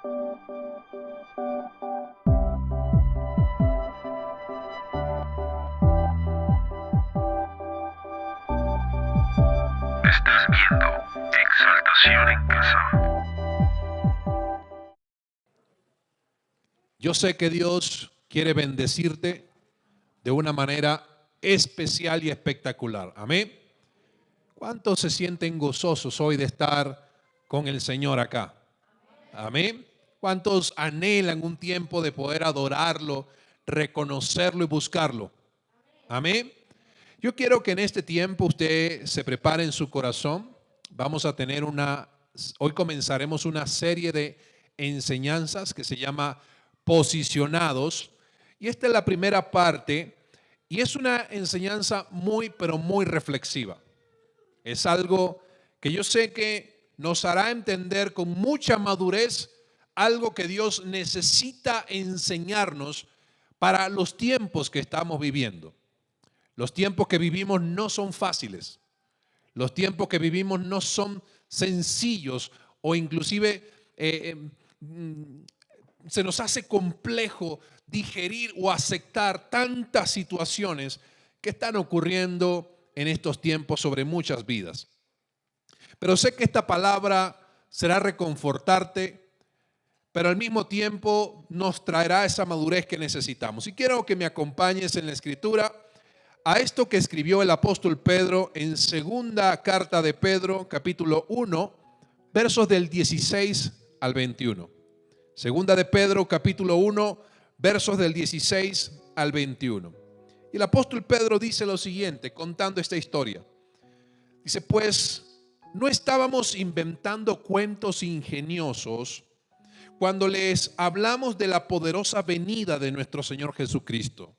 Estás viendo Exaltación en Casa. Yo sé que Dios quiere bendecirte de una manera especial y espectacular. Amén. ¿Cuántos se sienten gozosos hoy de estar con el Señor acá? Amén. ¿Cuántos anhelan un tiempo de poder adorarlo, reconocerlo y buscarlo? Amén. Yo quiero que en este tiempo usted se prepare en su corazón. Vamos a tener hoy comenzaremos una serie de enseñanzas que se llama Posicionados. Y esta es la primera parte y es una enseñanza muy, pero muy reflexiva. Es algo que yo sé que nos hará entender con mucha madurez algo que Dios necesita enseñarnos para los tiempos que estamos viviendo. Los tiempos que vivimos no son fáciles. Los tiempos que vivimos no son sencillos o inclusive se nos hace complejo digerir o aceptar tantas situaciones que están ocurriendo en estos tiempos sobre muchas vidas. Pero sé que esta palabra será reconfortarte, pero al mismo tiempo nos traerá esa madurez que necesitamos. Y quiero que me acompañes en la escritura a esto que escribió el apóstol Pedro en segunda carta de Pedro, capítulo 1, versos del 16 al 21. Segunda de Pedro, capítulo 1, versos del 16 al 21. Y el apóstol Pedro dice lo siguiente, contando esta historia. Dice, pues no estábamos inventando cuentos ingeniosos cuando les hablamos de la poderosa venida de nuestro Señor Jesucristo.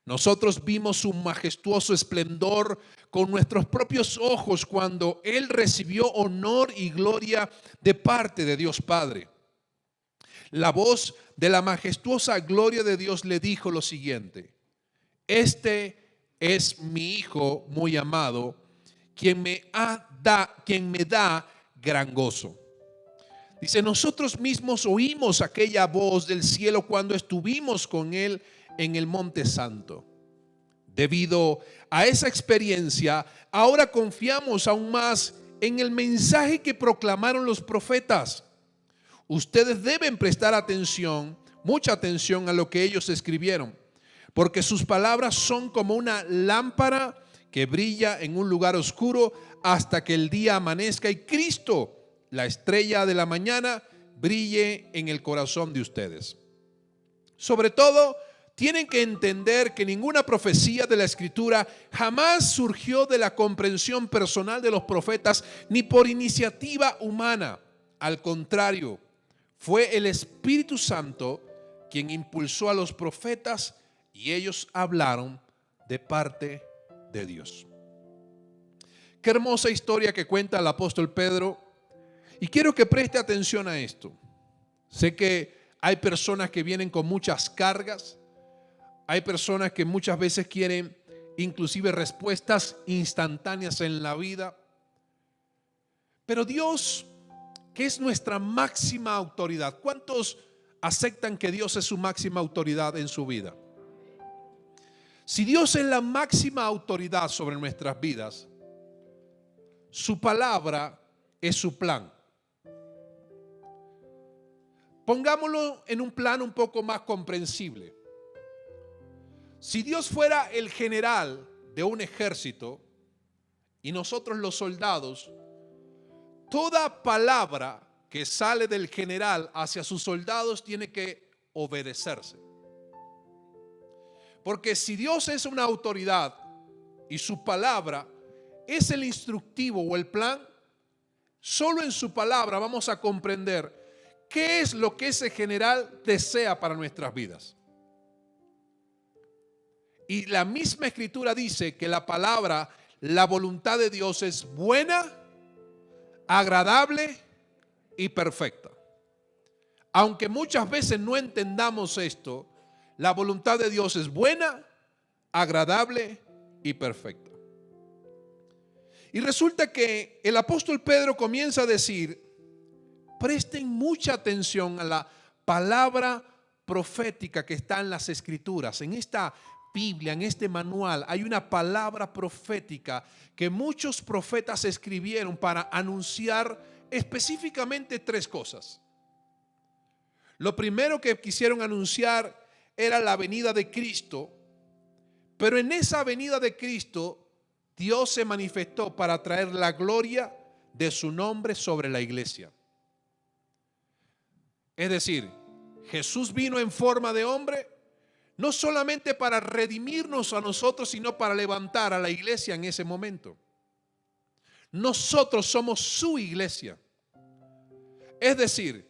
Nosotros vimos su majestuoso esplendor con nuestros propios ojos cuando Él recibió honor y gloria de parte de Dios Padre. La voz de la majestuosa gloria de Dios le dijo lo siguiente: este es mi Hijo muy amado, quien me da gran gozo. Dice, nosotros mismos oímos aquella voz del cielo cuando estuvimos con Él en el Monte Santo. Debido a esa experiencia, ahora confiamos aún más en el mensaje que proclamaron los profetas. Ustedes deben prestar atención, mucha atención a lo que ellos escribieron, porque sus palabras son como una lámpara que brilla en un lugar oscuro hasta que el día amanezca y Cristo, la estrella de la mañana, brille en el corazón de ustedes. Sobre todo, tienen que entender que ninguna profecía de la Escritura jamás surgió de la comprensión personal de los profetas ni por iniciativa humana. Al contrario, fue el Espíritu Santo quien impulsó a los profetas y ellos hablaron de parte de Dios. Qué hermosa historia que cuenta el apóstol Pedro. Y quiero que preste atención a esto. Sé que hay personas que vienen con muchas cargas. Hay personas que muchas veces quieren inclusive respuestas instantáneas en la vida. Pero Dios, que es nuestra máxima autoridad, ¿cuántos aceptan que Dios es su máxima autoridad en su vida? Si Dios es la máxima autoridad sobre nuestras vidas, su palabra es su plan. Pongámoslo en un plano un poco más comprensible. Si Dios fuera el general de un ejército y nosotros los soldados, toda palabra que sale del general hacia sus soldados tiene que obedecerse. Porque si Dios es una autoridad y su palabra es el instructivo o el plan, solo en su palabra vamos a comprender qué es lo que ese general desea para nuestras vidas. Y la misma escritura dice que la palabra, la voluntad de Dios es buena, agradable y perfecta. Aunque muchas veces no entendamos esto, la voluntad de Dios es buena, agradable y perfecta. Y resulta que el apóstol Pedro comienza a decir, presten mucha atención a la palabra profética que está en las Escrituras. En esta Biblia, en este manual, hay una palabra profética que muchos profetas escribieron para anunciar específicamente tres cosas. Lo primero que quisieron anunciar era la venida de Cristo, pero en esa venida de Cristo, Dios se manifestó para traer la gloria de su nombre sobre la iglesia. Es decir, Jesús vino en forma de hombre, no solamente para redimirnos a nosotros, sino para levantar a la iglesia en ese momento. Nosotros somos su iglesia. Es decir,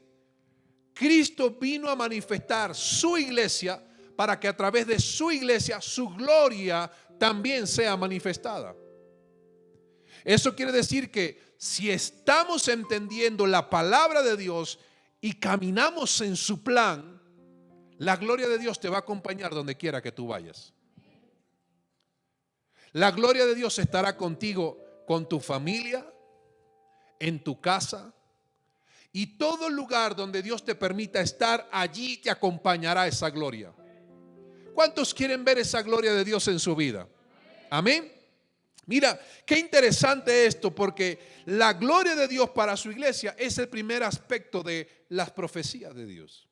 Cristo vino a manifestar su iglesia para que a través de su iglesia su gloria también sea manifestada. Eso quiere decir que si estamos entendiendo la palabra de Dios y caminamos en su plan, la gloria de Dios te va a acompañar donde quiera que tú vayas. La gloria de Dios estará contigo, con tu familia, en tu casa, y todo lugar donde Dios te permita estar, allí te acompañará esa gloria. ¿Cuántos quieren ver esa gloria de Dios en su vida? Amén. Mira, qué interesante esto, porque la gloria de Dios para su iglesia es el primer aspecto de las profecías de Dios.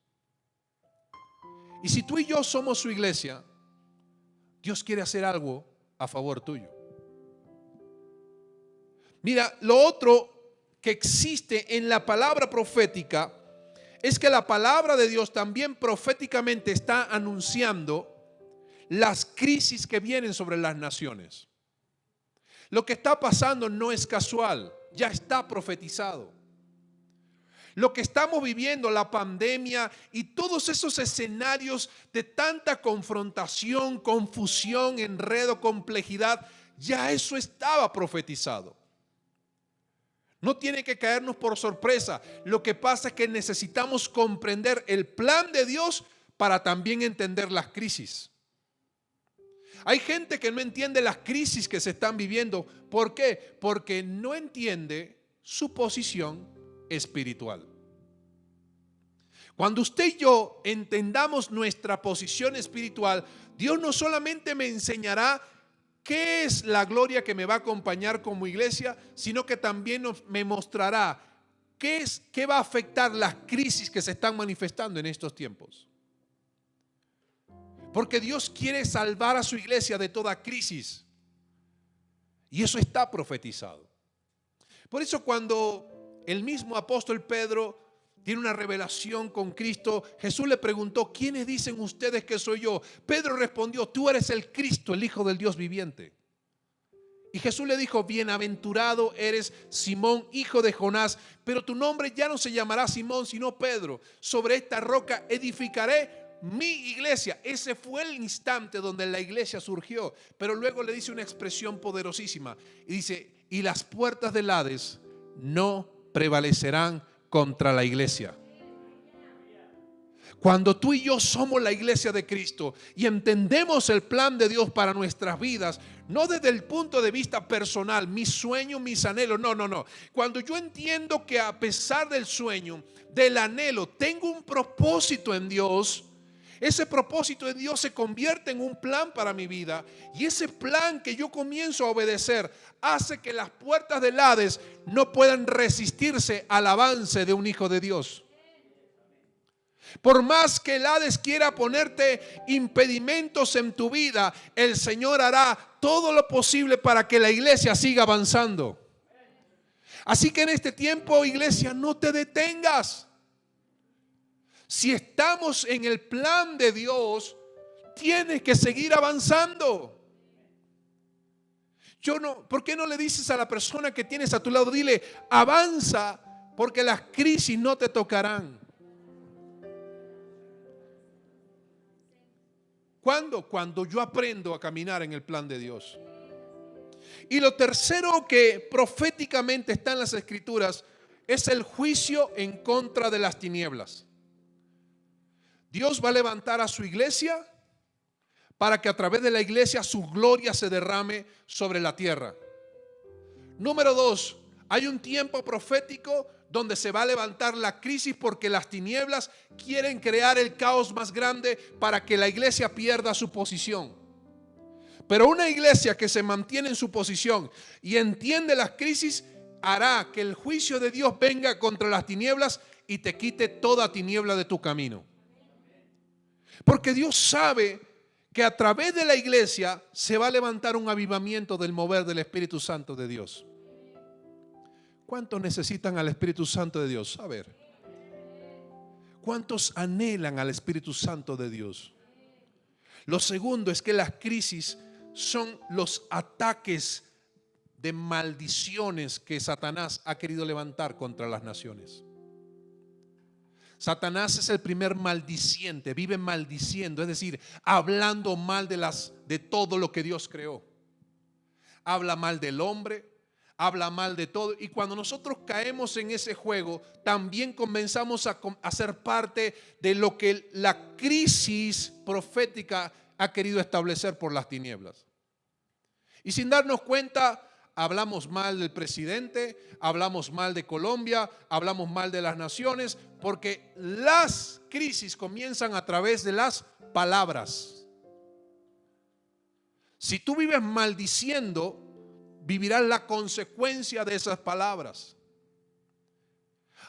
Y si tú y yo somos su iglesia, Dios quiere hacer algo a favor tuyo. Mira, lo otro que existe en la palabra profética es que la palabra de Dios también proféticamente está anunciando las crisis que vienen sobre las naciones. Lo que está pasando no es casual, ya está profetizado. Lo que estamos viviendo, la pandemia y todos esos escenarios de tanta confrontación, confusión, enredo, complejidad, ya eso estaba profetizado. No tiene que caernos por sorpresa. Lo que pasa es que necesitamos comprender el plan de Dios para también entender las crisis. Hay gente que no entiende las crisis que se están viviendo. ¿Por qué? Porque no entiende su posición espiritual. Cuando usted y yo entendamos nuestra posición espiritual, Dios no solamente me enseñará qué es la gloria que me va a acompañar como iglesia, sino que también me mostrará qué va a afectar las crisis que se están manifestando en estos tiempos. Porque Dios quiere salvar a su iglesia de toda crisis. Y eso está profetizado. Por eso cuando el mismo apóstol Pedro tiene una revelación con Cristo, Jesús le preguntó: ¿quiénes dicen ustedes que soy yo? Pedro respondió: tú eres el Cristo, el Hijo del Dios viviente. Y Jesús le dijo: bienaventurado eres Simón, hijo de Jonás, pero tu nombre ya no se llamará Simón, sino Pedro. Sobre esta roca edificaré mi iglesia. Ese fue el instante donde la iglesia surgió. Pero luego le dice una expresión poderosísima y dice: y las puertas del Hades no prevalecerán contra la iglesia. Cuando tú y yo somos la iglesia de Cristo y entendemos el plan de Dios para nuestras vidas, no desde el punto de vista personal, mis sueños, mis anhelos, no. Cuando yo entiendo que a pesar del sueño, del anhelo, tengo un propósito en Dios, ese propósito de Dios se convierte en un plan para mi vida, y ese plan que yo comienzo a obedecer hace que las puertas del Hades no puedan resistirse al avance de un hijo de Dios. Por más que el Hades quiera ponerte impedimentos en tu vida, el Señor hará todo lo posible para que la iglesia siga avanzando. Así que en este tiempo, iglesia, no te detengas. Si estamos en el plan de Dios, tienes que seguir avanzando. ¿Por qué no le dices a la persona que tienes a tu lado? Dile: avanza, porque las crisis no te tocarán. ¿Cuándo? Cuando yo aprendo a caminar en el plan de Dios. Y lo tercero que proféticamente está en las Escrituras es el juicio en contra de las tinieblas. Dios va a levantar a su iglesia para que a través de la iglesia su gloria se derrame sobre la tierra. Número 2, Hay un tiempo profético donde se va a levantar la crisis porque las tinieblas quieren crear el caos más grande para que la iglesia pierda su posición. Pero una iglesia que se mantiene en su posición y entiende las crisis hará que el juicio de Dios venga contra las tinieblas y te quite toda tiniebla de tu camino. Porque Dios sabe que a través de la iglesia se va a levantar un avivamiento del mover del Espíritu Santo de Dios. ¿Cuántos necesitan al Espíritu Santo de Dios? A ver. ¿Cuántos anhelan al Espíritu Santo de Dios? Lo segundo es que las crisis son los ataques de maldiciones que Satanás ha querido levantar contra las naciones. Satanás es el primer maldiciente, vive maldiciendo, es decir, hablando mal de todo lo que Dios creó. Habla mal del hombre, habla mal de todo. Y cuando nosotros caemos en ese juego, también comenzamos a ser parte de lo que la crisis profética ha querido establecer por las tinieblas. Y sin darnos cuenta, hablamos mal del presidente, hablamos mal de Colombia, hablamos mal de las naciones, porque las crisis comienzan a través de las palabras. Si tú vives maldiciendo, vivirás la consecuencia de esas palabras.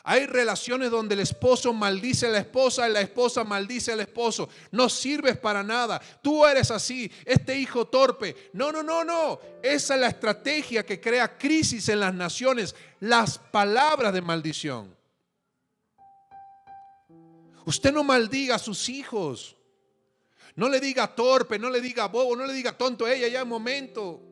Hay relaciones donde el esposo maldice a la esposa y la esposa maldice al esposo. No sirves para nada. Tú eres así, este hijo torpe. No. Esa es la estrategia que crea crisis en las naciones. Las palabras de maldición. Usted no maldiga a sus hijos. No le diga torpe, no le diga bobo, no le diga tonto. Ella ya en momento.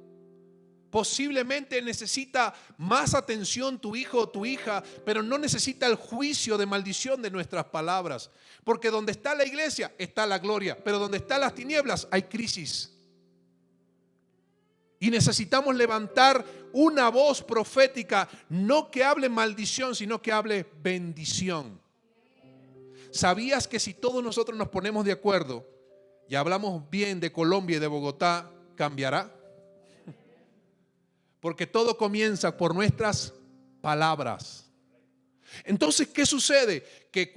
Posiblemente necesita más atención tu hijo o tu hija, pero no necesita el juicio de maldición de nuestras palabras. Porque donde está la iglesia está la gloria, pero donde están las tinieblas hay crisis. Y necesitamos levantar una voz profética, no que hable maldición, sino que hable bendición. ¿Sabías que si todos nosotros nos ponemos de acuerdo y hablamos bien de Colombia y de Bogotá, cambiará? Porque todo comienza por nuestras palabras. Entonces, ¿qué sucede? Que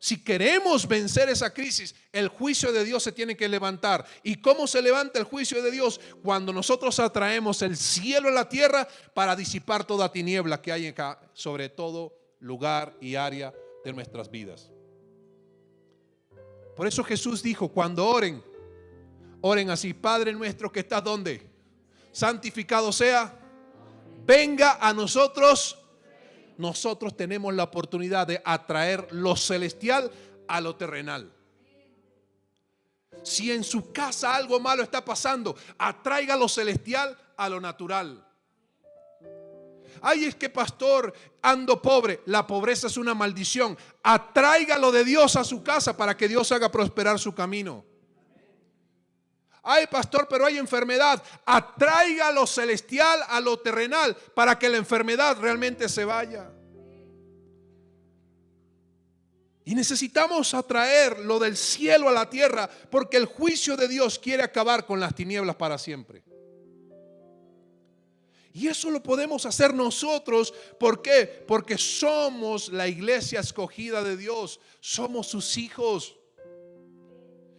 si queremos vencer esa crisis, el juicio de Dios se tiene que levantar. ¿Y cómo se levanta el juicio de Dios? Cuando nosotros atraemos el cielo a la tierra para disipar toda tiniebla que hay acá, sobre todo lugar y área de nuestras vidas. Por eso Jesús dijo, cuando oren así: Padre nuestro que estás ¿dónde? Santificado sea, venga a nosotros. Nosotros tenemos la oportunidad de atraer lo celestial a lo terrenal. Si en su casa algo malo está pasando, atraiga lo celestial a lo natural. Ay, es que pastor, ando pobre. La pobreza es una maldición. Atraiga lo de Dios a su casa para que Dios haga prosperar su camino. Ay, pastor, pero hay enfermedad. Atraiga lo celestial a lo terrenal para que la enfermedad realmente se vaya. Y necesitamos atraer lo del cielo a la tierra, porque el juicio de Dios quiere acabar con las tinieblas para siempre. Y eso lo podemos hacer nosotros. ¿Por qué? Porque somos la iglesia escogida de Dios. Somos sus hijos.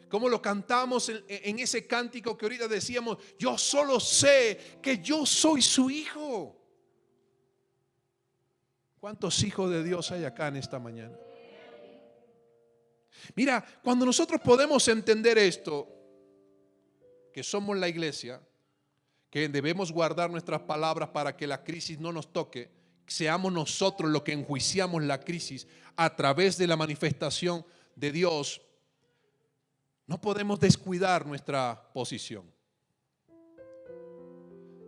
Como lo cantamos en ese cántico que ahorita decíamos: yo solo sé que yo soy su hijo. ¿Cuántos hijos de Dios hay acá en esta mañana? Mira, cuando nosotros podemos entender esto, que somos la iglesia, que debemos guardar nuestras palabras para que la crisis no nos toque, seamos nosotros los que enjuiciamos la crisis a través de la manifestación de Dios, no podemos descuidar nuestra posición.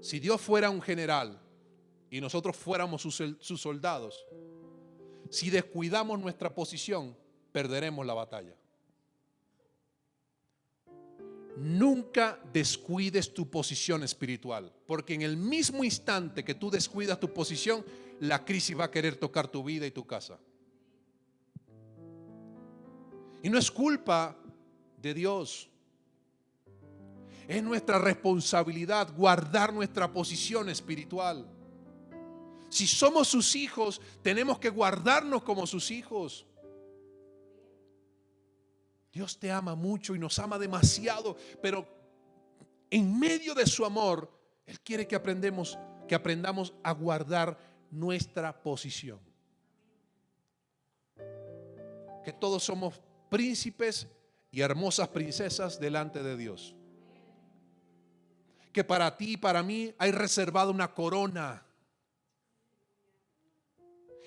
Si Dios fuera un general y nosotros fuéramos sus soldados, si descuidamos nuestra posición, perderemos la batalla. Nunca descuides tu posición espiritual, porque en el mismo instante que tú descuidas tu posición, la crisis va a querer tocar tu vida y tu casa. Y no es culpa de Dios. Es nuestra responsabilidad guardar nuestra posición espiritual. Si somos sus hijos, tenemos que guardarnos como sus hijos. Dios te ama mucho y nos ama demasiado, pero en medio de su amor, Él quiere que aprendamos a guardar nuestra posición. Que todos somos príncipes y hermosas princesas delante de Dios. Que para ti y para mí hay reservada una corona.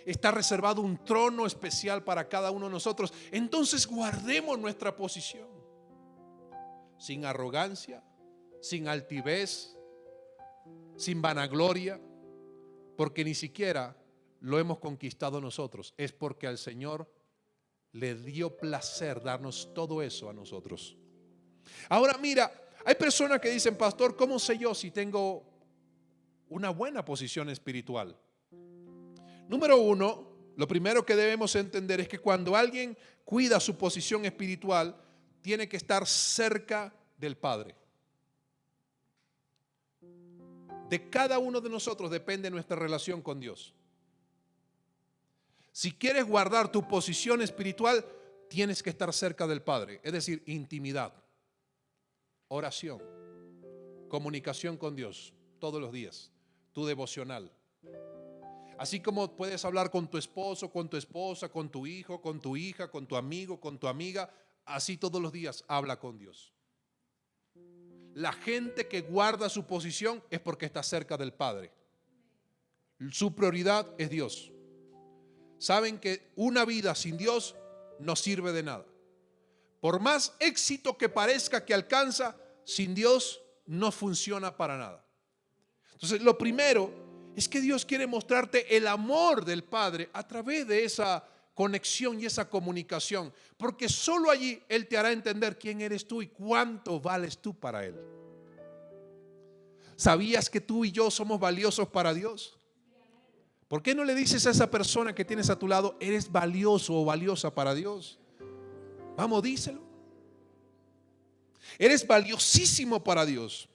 Está reservado un trono especial para cada uno de nosotros. Entonces guardemos nuestra posición. Sin arrogancia, sin altivez, sin vanagloria, porque ni siquiera lo hemos conquistado nosotros. Es porque al Señor le dio placer darnos todo eso a nosotros. Ahora mira, hay personas que dicen, pastor, ¿cómo sé yo si tengo una buena posición espiritual? Número uno, lo primero que debemos entender es que cuando alguien cuida su posición espiritual, tiene que estar cerca del Padre. De cada uno de nosotros depende nuestra relación con Dios. Si quieres guardar tu posición espiritual, tienes que estar cerca del Padre, es decir, intimidad, oración, comunicación con Dios todos los días, tu devocional. Así como puedes hablar con tu esposo, con tu esposa, con tu hijo, con tu hija, con tu amigo, con tu amiga, así todos los días habla con Dios. La gente que guarda su posición es porque está cerca del Padre. Su prioridad es Dios. Saben que una vida sin Dios no sirve de nada. Por más éxito que parezca que alcanza, sin Dios no funciona para nada. Entonces, lo primero es que Dios quiere mostrarte el amor del Padre a través de esa conexión y esa comunicación, porque solo allí Él te hará entender quién eres tú y cuánto vales tú para Él. ¿Sabías que tú y yo somos valiosos para Dios? ¿Por qué no le dices a esa persona que tienes a tu lado, eres valioso o valiosa para Dios? Vamos, díselo. Eres valiosísimo para Dios.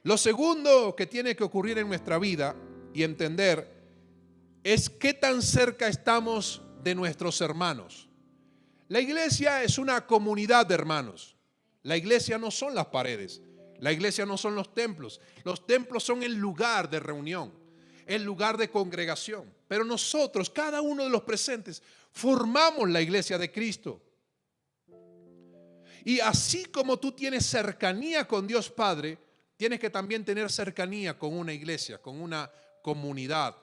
Lo segundo que tiene que ocurrir en nuestra vida y entender es qué tan cerca estamos de nuestros hermanos. La iglesia es una comunidad de hermanos. La iglesia no son las paredes. La iglesia no son los templos. Los templos son el lugar de reunión, el lugar de congregación. Pero nosotros, cada uno de los presentes, formamos la iglesia de Cristo. Y así como tú tienes cercanía con Dios Padre, tienes que también tener cercanía con una iglesia, con una comunidad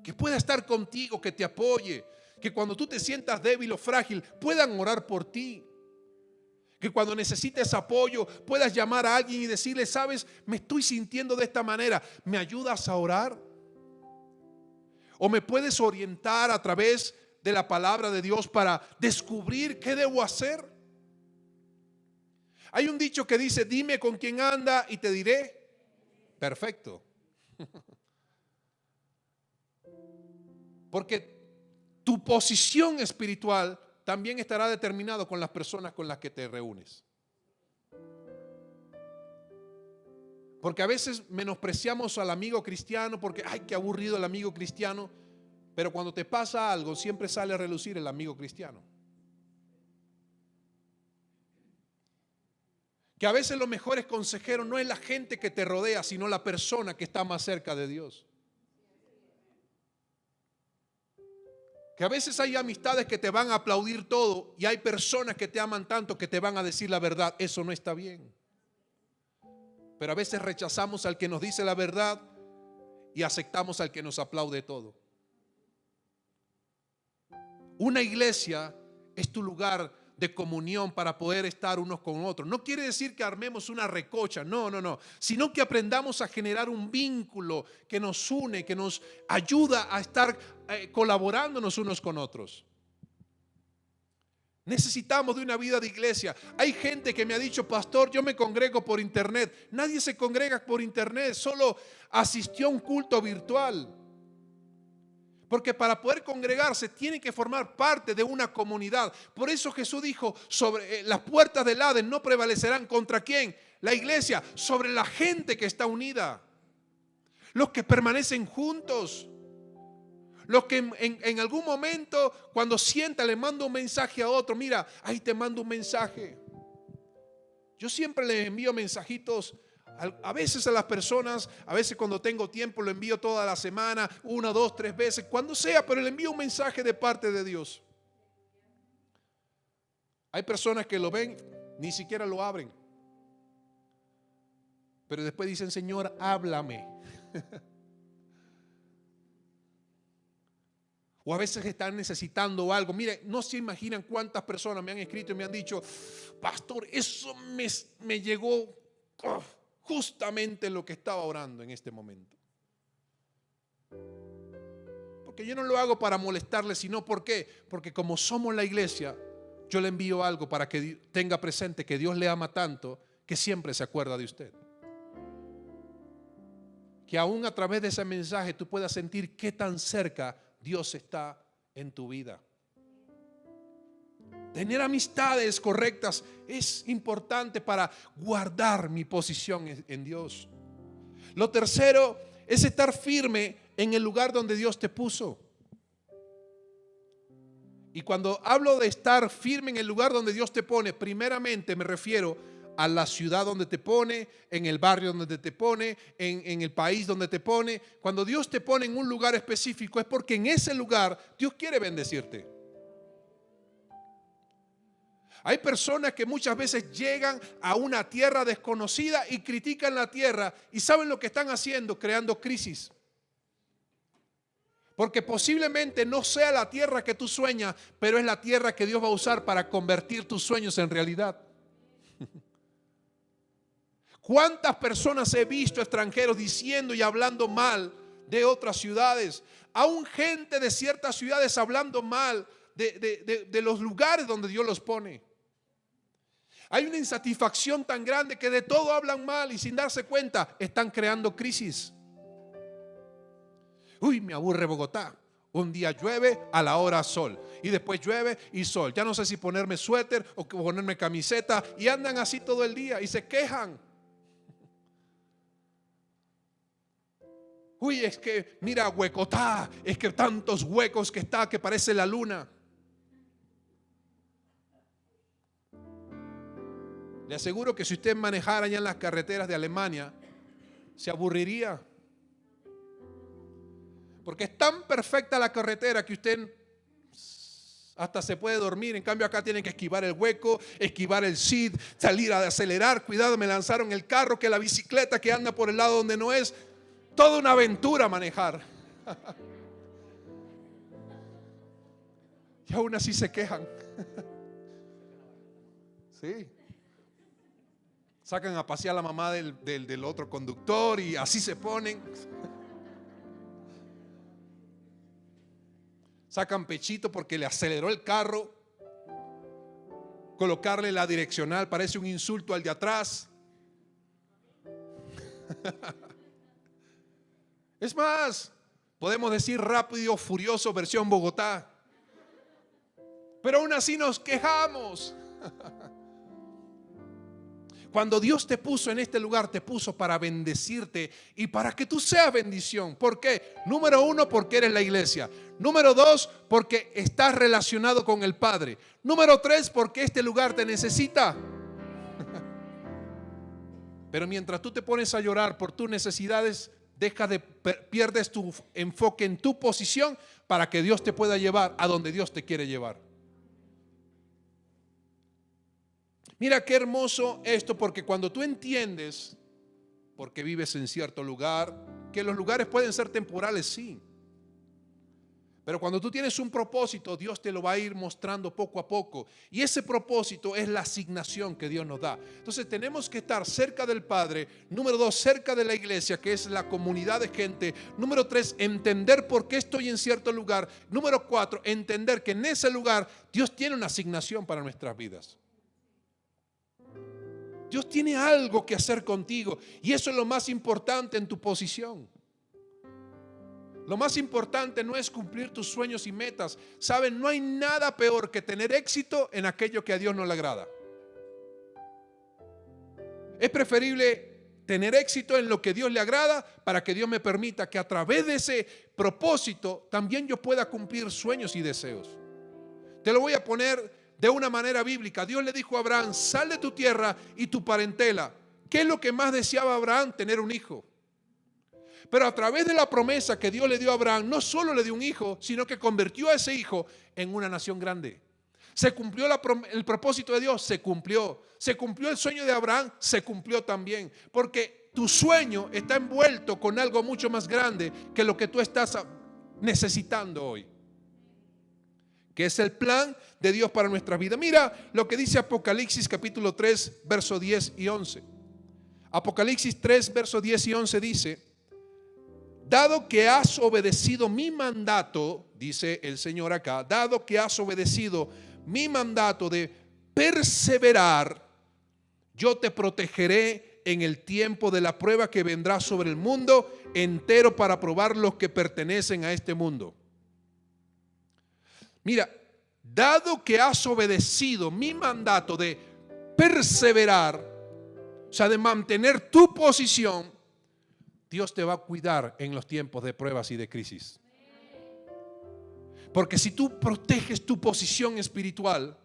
que pueda estar contigo, que te apoye, que cuando tú te sientas débil o frágil puedan orar por ti, que cuando necesites apoyo puedas llamar a alguien y decirle, sabes, me estoy sintiendo de esta manera, ¿me ayudas a orar? ¿O me puedes orientar a través de la palabra de Dios para descubrir qué debo hacer? Hay un dicho que dice, dime con quién anda y te diré. Perfecto. Porque tu posición espiritual también estará determinado con las personas con las que te reúnes. Porque a veces menospreciamos al amigo cristiano porque, ay, qué aburrido el amigo cristiano. Pero cuando te pasa algo, siempre sale a relucir el amigo cristiano. Que a veces los mejores consejeros no es la gente que te rodea, sino la persona que está más cerca de Dios. Que a veces hay amistades que te van a aplaudir todo y hay personas que te aman tanto que te van a decir la verdad. Eso no está bien. Pero a veces rechazamos al que nos dice la verdad y aceptamos al que nos aplaude todo. Una iglesia es tu lugar de comunión para poder estar unos con otros. No quiere decir que armemos una recocha, no, sino que aprendamos a generar un vínculo que nos une, que nos ayuda a estar colaborándonos unos con otros. Necesitamos de una vida de iglesia. Hay gente que me ha dicho, pastor, yo me congrego por internet. Nadie se congrega por internet, solo asistió a un culto virtual. Porque para poder congregarse tiene que formar parte de una comunidad. Por eso Jesús dijo, sobre las puertas del Hades no prevalecerán contra quién, la iglesia, sobre la gente que está unida. los que permanecen juntos, los que en algún momento cuando sienta le mando un mensaje a otro. Mira, ahí te mando un mensaje. Yo siempre le envío mensajitos a veces a las personas, a veces cuando tengo tiempo lo envío toda la semana, 1, 2, 3 veces, cuando sea, pero le envío un mensaje de parte de Dios. Hay personas que lo ven, ni siquiera lo abren, pero después dicen: Señor, háblame. O a veces están necesitando algo. Mire, no se imaginan cuántas personas me han escrito y me han dicho: pastor, eso me llegó justamente lo que estaba orando en este momento. Porque yo no lo hago para molestarle, sino ¿por qué? Porque como somos la iglesia, yo le envío algo para que tenga presente que Dios le ama tanto que siempre se acuerda de usted. Que aún a través de ese mensaje tú puedas sentir qué tan cerca Dios está en tu vida. Tener amistades correctas es importante para guardar mi posición en Dios. Lo tercero es estar firme en el lugar donde Dios te puso. Y cuando hablo de estar firme en el lugar donde Dios te pone, primeramente me refiero a la ciudad donde te pone, en el barrio donde te pone, en el país donde te pone. Cuando Dios te pone en un lugar específico es porque en ese lugar Dios quiere bendecirte. Hay personas que muchas veces llegan a una tierra desconocida y critican la tierra, y ¿saben lo que están haciendo? Creando crisis. Porque posiblemente no sea la tierra que tú sueñas, pero es la tierra que Dios va a usar para convertir tus sueños en realidad. ¿Cuántas personas he visto extranjeros diciendo y hablando mal de otras ciudades? Aún gente de ciertas ciudades hablando mal de los lugares donde Dios los pone. Hay una insatisfacción tan grande que de todo hablan mal y sin darse cuenta están creando crisis. Uy, me aburre Bogotá. Un día llueve, a la hora sol. Y después llueve y sol. Ya no sé si ponerme suéter o ponerme camiseta. Y andan así todo el día y se quejan. Uy, es que mira Huecotá, es que tantos huecos que está que parece la luna. Le aseguro que si usted manejara allá en las carreteras de Alemania, se aburriría. Porque es tan perfecta la carretera que usted hasta se puede dormir. En cambio acá tienen que esquivar el hueco, esquivar el SID, salir a acelerar. Cuidado, me lanzaron el carro, que la bicicleta que anda por el lado donde no es. Toda una aventura manejar. Y aún así se quejan. Sí. Sacan a pasear a la mamá del otro conductor y así se ponen. Sacan pechito porque le aceleró el carro. Colocarle la direccional parece un insulto al de atrás. Es más, podemos decir rápido, furioso, versión Bogotá. Pero aún así nos quejamos. Cuando Dios te puso en este lugar, te puso para bendecirte y para que tú seas bendición. ¿Por qué? Número 1, porque eres la iglesia. Número 2, porque estás relacionado con el Padre. Número 3, porque este lugar te necesita. Pero mientras tú te pones a llorar por tus necesidades, pierdes tu enfoque en tu posición para que Dios te pueda llevar a donde Dios te quiere llevar. Mira qué hermoso esto, porque cuando tú entiendes, porque vives en cierto lugar, que los lugares pueden ser temporales, sí, pero cuando tú tienes un propósito, Dios te lo va a ir mostrando poco a poco, y ese propósito es la asignación que Dios nos da. Entonces tenemos que estar cerca del Padre. Número 2, cerca de la iglesia, que es la comunidad de gente. Número 3, entender por qué estoy en cierto lugar. Número 4, entender que en ese lugar Dios tiene una asignación para nuestras vidas. Dios tiene algo que hacer contigo, y eso es lo más importante en tu posición. Lo más importante no es cumplir tus sueños y metas. Saben, no hay nada peor que tener éxito en aquello que a Dios no le agrada. Es preferible tener éxito en lo que Dios le agrada, para que Dios me permita que a través de ese propósito también yo pueda cumplir sueños y deseos. Te lo voy a poner de una manera bíblica. Dios le dijo a Abraham: sal de tu tierra y tu parentela. ¿Qué es lo que más deseaba Abraham? Tener un hijo. Pero a través de la promesa que Dios le dio a Abraham, no solo le dio un hijo, sino que convirtió a ese hijo en una nación grande. Se cumplió el propósito de Dios, se cumplió. Se cumplió el sueño de Abraham, se cumplió también. Porque tu sueño está envuelto con algo mucho más grande que lo que tú estás necesitando hoy, que es el plan de Dios para nuestra vida. Mira lo que dice Apocalipsis capítulo 3, verso 10 y 11. Apocalipsis 3, verso 10 y 11 dice: dado que has obedecido mi mandato, dice el Señor acá, dado que has obedecido mi mandato de perseverar, yo te protegeré en el tiempo de la prueba que vendrá sobre el mundo entero para probar los que pertenecen a este mundo. Mira, dado que has obedecido mi mandato de perseverar, o sea, de mantener tu posición, Dios te va a cuidar en los tiempos de pruebas y de crisis. Porque si tú proteges tu posición espiritual,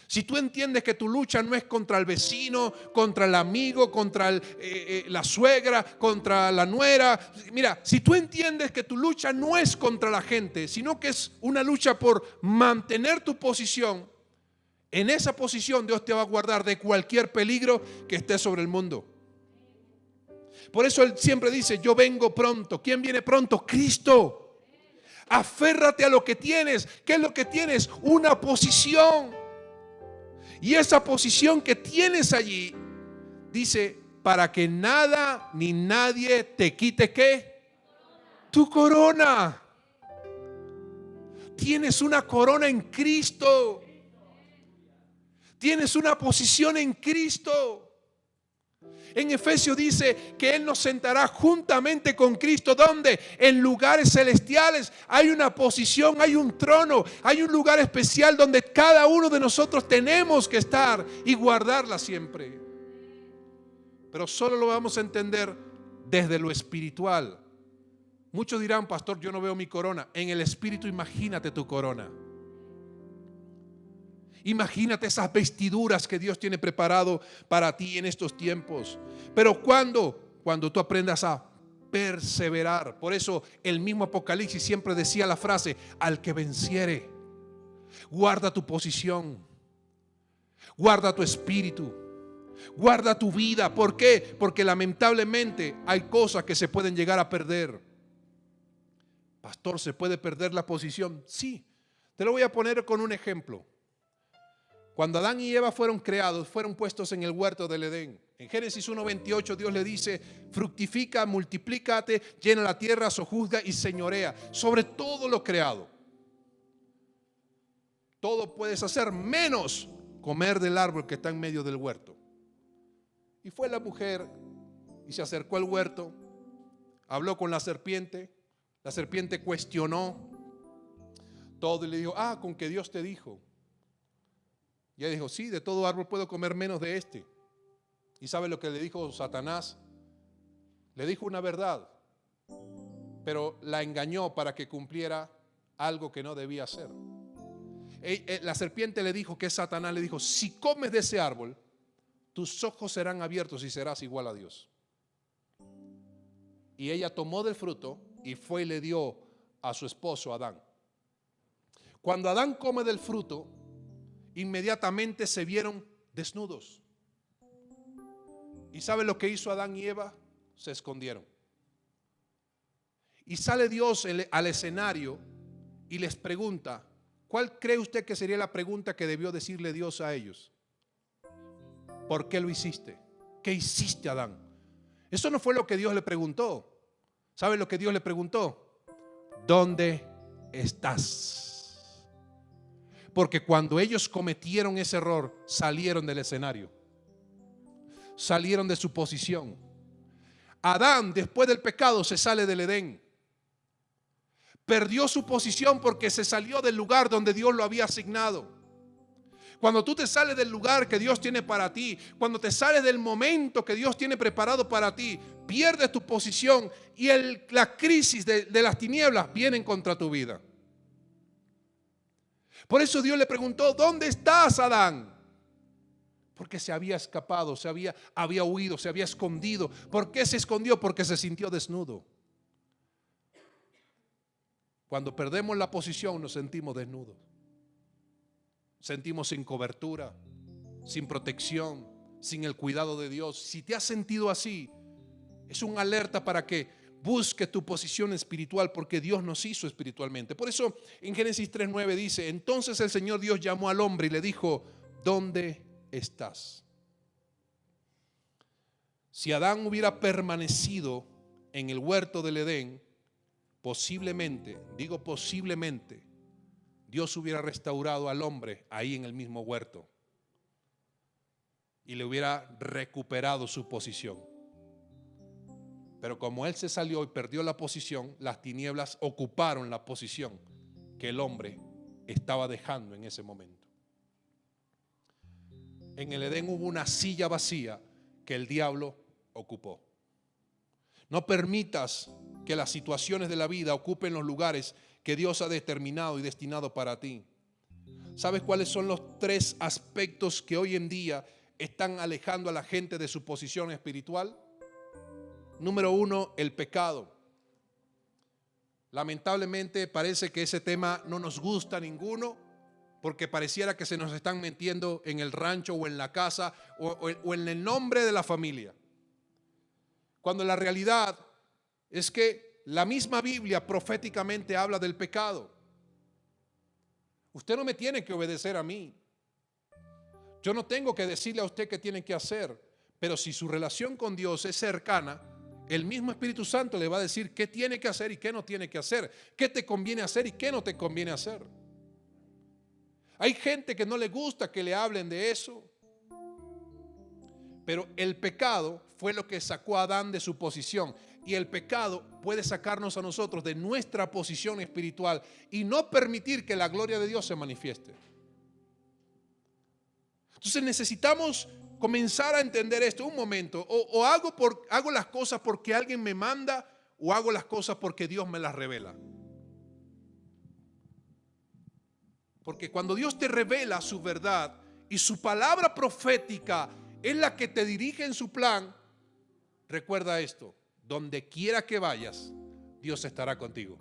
si tú entiendes que tu lucha no es contra el vecino, contra el amigo, contra la suegra, contra la nuera. Mira, si tú entiendes que tu lucha no es contra la gente, sino que es una lucha por mantener tu posición, en esa posición Dios te va a guardar de cualquier peligro que esté sobre el mundo. Por eso Él siempre dice: yo vengo pronto. ¿Quién viene pronto? Cristo. Aférrate a lo que tienes. ¿Qué es lo que tienes? Una posición. Y esa posición que tienes allí, dice, para que nada ni nadie te quite ¿qué? Tu corona. Tienes una corona en Cristo. Tienes una posición en Cristo. En Efesios dice que Él nos sentará juntamente con Cristo. ¿Dónde? En lugares celestiales. Hay una posición, hay un trono, hay un lugar especial donde cada uno de nosotros tenemos que estar y guardarla siempre. Pero solo lo vamos a entender desde lo espiritual. Muchos dirán: pastor, yo no veo mi corona. En el espíritu imagínate tu corona. Imagínate esas vestiduras que Dios tiene preparado para ti en estos tiempos. Pero cuando tú aprendas a perseverar. Por eso el mismo Apocalipsis siempre decía la frase: al que venciere. Guarda tu posición, guarda tu espíritu, guarda tu vida. ¿Por qué? Porque lamentablemente hay cosas que se pueden llegar a perder. Pastor, ¿se puede perder la posición? Sí, te lo voy a poner con un ejemplo. Cuando Adán y Eva fueron creados, fueron puestos en el huerto del Edén. En Génesis 1:28 Dios le dice: fructifica, multiplícate, llena la tierra, sojuzga y señorea sobre todo lo creado. Todo puedes hacer menos comer del árbol que está en medio del huerto. Y fue la mujer y se acercó al huerto, habló con la serpiente cuestionó todo y le dijo: con que Dios te dijo. Y ella dijo: sí, de todo árbol puedo comer menos de este. ¿Y sabe lo que le dijo Satanás? Le dijo una verdad, pero la engañó para que cumpliera algo que no debía hacer. La serpiente le dijo, que Satanás le dijo: si comes de ese árbol, tus ojos serán abiertos y serás igual a Dios. Y ella tomó del fruto y fue y le dio a su esposo Adán. Cuando Adán come del fruto, inmediatamente se vieron desnudos. ¿Y sabe lo que hizo Adán y Eva? Se escondieron. Y sale Dios al escenario y les pregunta: ¿cuál cree usted que sería la pregunta que debió decirle Dios a ellos? ¿Por qué lo hiciste? ¿Qué hiciste, Adán? Eso no fue lo que Dios le preguntó. ¿Sabe lo que Dios le preguntó? ¿Dónde estás? Porque cuando ellos cometieron ese error, salieron del escenario, salieron de su posición. Adán, después del pecado, se sale del Edén. Perdió su posición porque se salió del lugar donde Dios lo había asignado. Cuando tú te sales del lugar que Dios tiene para ti, cuando te sales del momento que Dios tiene preparado para ti, pierdes tu posición y la crisis de las tinieblas vienen contra tu vida. Por eso Dios le preguntó: ¿dónde estás, Adán? Porque se había escapado, había huido, se había escondido. ¿Por qué se escondió? Porque se sintió desnudo. Cuando perdemos la posición nos sentimos desnudos. Sentimos sin cobertura, sin protección, sin el cuidado de Dios. Si te has sentido así, es una alerta para que busque tu posición espiritual, porque Dios nos hizo espiritualmente. Por eso en Génesis 3:9 dice: entonces el Señor Dios llamó al hombre y le dijo: ¿dónde estás? Si Adán hubiera permanecido en el huerto del Edén, posiblemente, digo posiblemente, Dios hubiera restaurado al hombre ahí en el mismo huerto y le hubiera recuperado su posición. Pero como él se salió y perdió la posición, las tinieblas ocuparon la posición que el hombre estaba dejando en ese momento. En el Edén hubo una silla vacía que el diablo ocupó. No permitas que las situaciones de la vida ocupen los lugares que Dios ha determinado y destinado para ti. ¿Sabes cuáles son los 3 aspectos que hoy en día están alejando a la gente de su posición espiritual? Número 1, el pecado. Lamentablemente parece que ese tema no nos gusta a ninguno, porque pareciera que se nos están metiendo en el rancho o en la casa o en el nombre de la familia. Cuando la realidad es que la misma Biblia proféticamente habla del pecado. Usted no me tiene que obedecer a mí. Yo no tengo que decirle a usted qué tiene que hacer. Pero si su relación con Dios es cercana, el mismo Espíritu Santo le va a decir qué tiene que hacer y qué no tiene que hacer, qué te conviene hacer y qué no te conviene hacer. Hay gente que no le gusta que le hablen de eso, pero el pecado fue lo que sacó a Adán de su posición, y el pecado puede sacarnos a nosotros de nuestra posición espiritual y no permitir que la gloria de Dios se manifieste. Entonces necesitamos comenzar a entender esto. Un momento, o hago las cosas porque alguien me manda, o hago las cosas porque Dios me las revela. Porque cuando Dios te revela su verdad y su palabra profética es la que te dirige en su plan, recuerda esto: donde quiera que vayas, Dios estará contigo.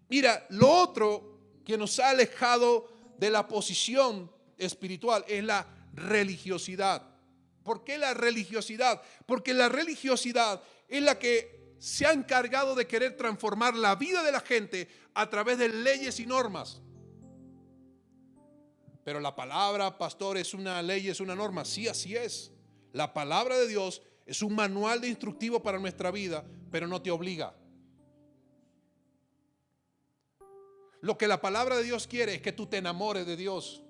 Mira, lo otro que nos ha alejado de la posición espiritual es la religiosidad. ¿Por qué la religiosidad? Porque la religiosidad es la que se ha encargado de querer transformar la vida de la gente a través de leyes y normas. Pero la palabra, pastor, ¿es una ley, es una norma? Sí, así es. La palabra de Dios es un manual de instructivo para nuestra vida, pero no te obliga. Lo que la palabra de Dios quiere es que tú te enamores de Dios.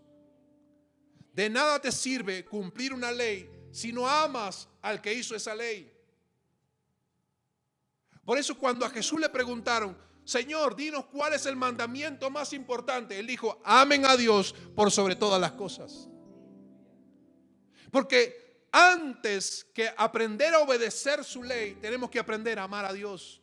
De nada te sirve cumplir una ley si no amas al que hizo esa ley. Por eso cuando a Jesús le preguntaron: Señor, dinos cuál es el mandamiento más importante, Él dijo: amen a Dios por sobre todas las cosas. Porque antes que aprender a obedecer su ley, tenemos que aprender a amar a Dios.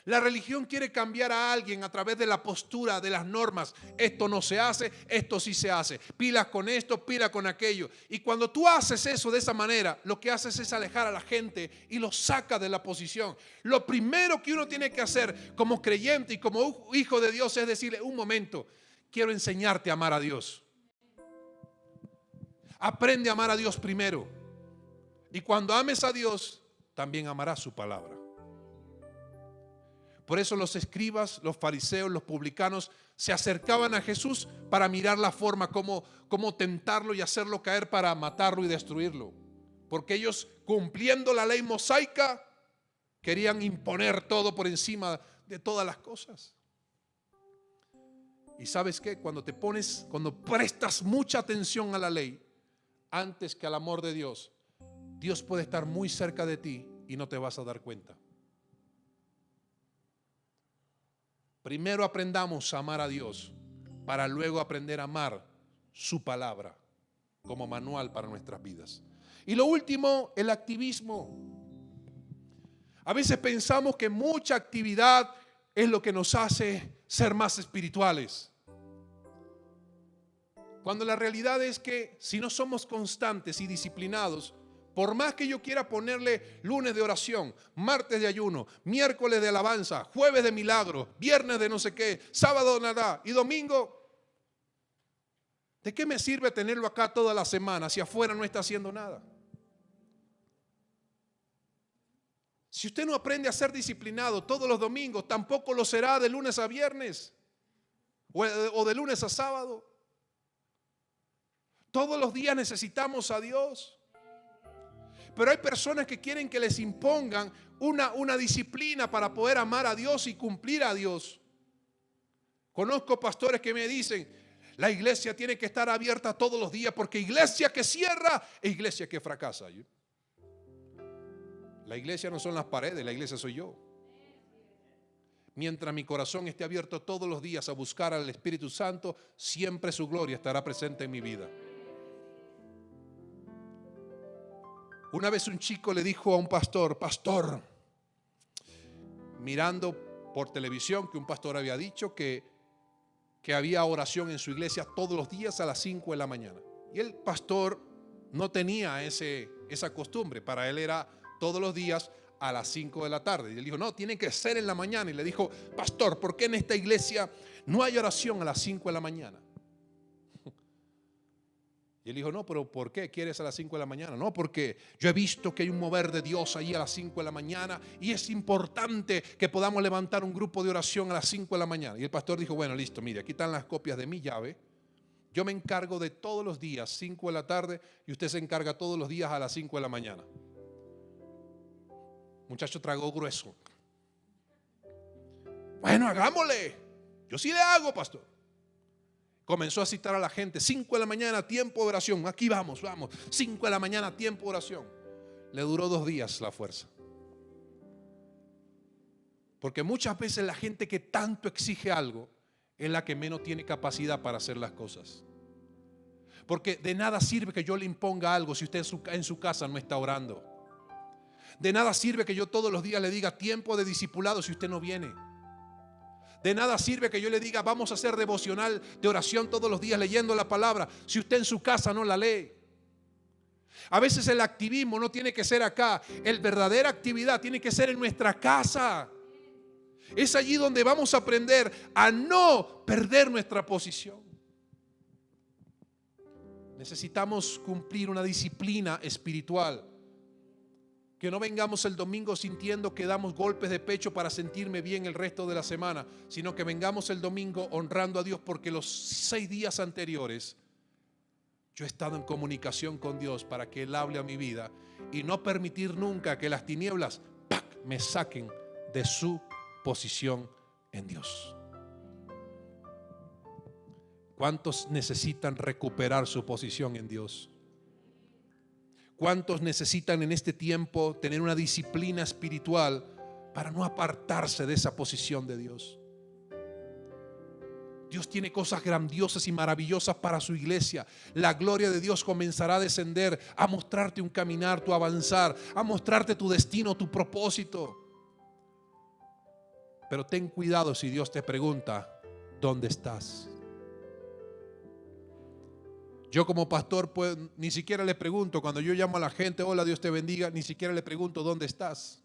La religión quiere cambiar a alguien a través de la postura, de las normas. Esto no se hace, esto sí se hace. Pilas con esto, pilas con aquello. Y cuando tú haces eso de esa manera, lo que haces es alejar a la gente y los saca de la posición. Lo primero que uno tiene que hacer como creyente y como hijo de Dios es decirle: un momento, quiero enseñarte a amar a Dios. Aprende a amar a Dios primero. Y cuando ames a Dios, también amarás su palabra. Por eso los escribas, los fariseos, los publicanos se acercaban a Jesús para mirar la forma cómo tentarlo y hacerlo caer, para matarlo y destruirlo. Porque ellos, cumpliendo la ley mosaica, querían imponer todo por encima de todas las cosas. Y ¿sabes qué? Cuando prestas mucha atención a la ley antes que al amor de Dios, Dios puede estar muy cerca de ti y no te vas a dar cuenta. Primero aprendamos a amar a Dios para luego aprender a amar su palabra como manual para nuestras vidas. Y lo último, el activismo. A veces pensamos que mucha actividad es lo que nos hace ser más espirituales, cuando la realidad es que si no somos constantes y disciplinados, por más que yo quiera ponerle lunes de oración, martes de ayuno, miércoles de alabanza, jueves de milagros, viernes de no sé qué, sábado de nada y domingo, ¿de qué me sirve tenerlo acá toda la semana si afuera no está haciendo nada? Si usted no aprende a ser disciplinado todos los domingos, tampoco lo será de lunes a viernes o de lunes a sábado. Todos los días necesitamos a Dios. Pero hay personas que quieren que les impongan una disciplina para poder amar a Dios y cumplir a Dios. Conozco pastores que me dicen, la iglesia tiene que estar abierta todos los días porque iglesia que cierra es iglesia que fracasa. La iglesia no son las paredes, la iglesia soy yo. Mientras mi corazón esté abierto todos los días a buscar al Espíritu Santo, siempre su gloria estará presente en mi vida. Una vez un chico le dijo a un pastor, pastor, mirando por televisión que un pastor había dicho que había oración en su iglesia todos los días a las 5 de la mañana. Y el pastor no tenía esa costumbre, para él era todos los días a las 5 de la tarde. Y él dijo, no, tiene que ser en la mañana. Y le dijo, pastor, ¿por qué en esta iglesia no hay oración a las 5 de la mañana? Y él dijo, no, pero ¿por qué quieres a las 5 de la mañana? No, porque yo he visto que hay un mover de Dios ahí a las 5 de la mañana y es importante que podamos levantar un grupo de oración a las 5 de la mañana. Y el pastor dijo, bueno, listo, mire, aquí están las copias de mi llave. Yo me encargo de todos los días, 5 de la tarde, y usted se encarga todos los días a las 5 de la mañana. Muchacho tragó grueso. Bueno, hagámosle. Yo sí le hago, pastor. Comenzó a citar a la gente, 5 de la mañana, tiempo de oración. Aquí vamos, 5 de la mañana, tiempo de oración. Le duró 2 días la fuerza. Porque muchas veces la gente que tanto exige algo es la que menos tiene capacidad para hacer las cosas. Porque de nada sirve que yo le imponga algo si usted en su casa no está orando. De nada sirve que yo todos los días le diga tiempo de discipulado si usted no viene. De nada sirve que yo le diga vamos a hacer devocional de oración todos los días leyendo la palabra si usted en su casa no la lee. A veces el activismo no tiene que ser acá. La verdadera actividad tiene que ser en nuestra casa. Es allí donde vamos a aprender a no perder nuestra posición. Necesitamos cumplir una disciplina espiritual. Que no vengamos el domingo sintiendo que damos golpes de pecho para sentirme bien el resto de la semana, sino que vengamos el domingo honrando a Dios porque los 6 días anteriores yo he estado en comunicación con Dios para que Él hable a mi vida y no permitir nunca que las tinieblas me saquen de su posición en Dios. ¿Cuántos necesitan recuperar su posición en Dios? ¿Cuántos necesitan en este tiempo tener una disciplina espiritual para no apartarse de esa posición de Dios? Dios tiene cosas grandiosas y maravillosas para su iglesia. La gloria de Dios comenzará a descender, a mostrarte un caminar, tu avanzar, a mostrarte tu destino, tu propósito. Pero ten cuidado si Dios te pregunta, ¿dónde estás? Yo como pastor pues, ni siquiera le pregunto, cuando yo llamo a la gente, hola, Dios te bendiga, ni siquiera le pregunto ¿dónde estás?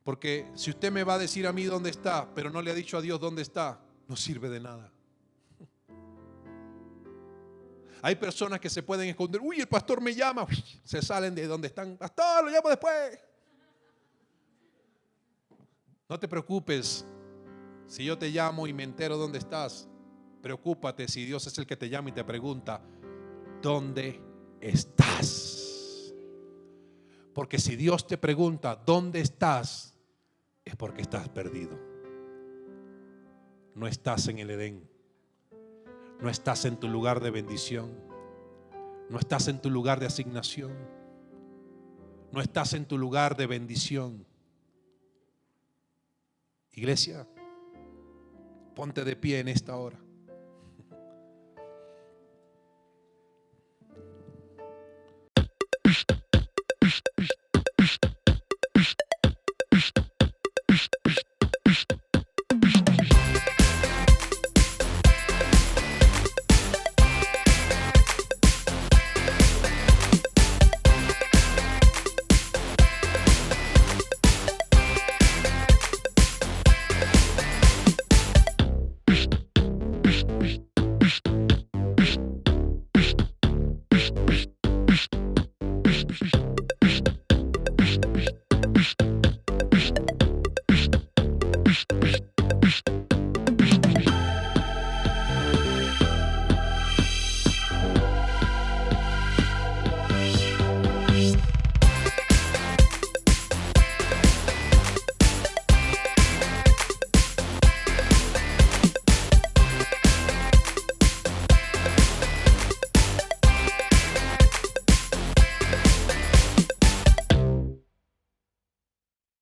Porque si usted me va a decir a mí dónde está, pero no le ha dicho a Dios dónde está, no sirve de nada. Hay personas que se pueden esconder, uy, el pastor me llama, se salen de donde están, pastor, lo llamo después. No te preocupes si yo te llamo y me entero dónde estás. Preocúpate si Dios es el que te llama y te pregunta, ¿dónde estás? Porque si Dios te pregunta, ¿dónde estás? Es porque estás perdido. No estás en el Edén. No estás en tu lugar de bendición. No estás en tu lugar de asignación. No estás en tu lugar de bendición. Iglesia, Ponte de pie en esta hora.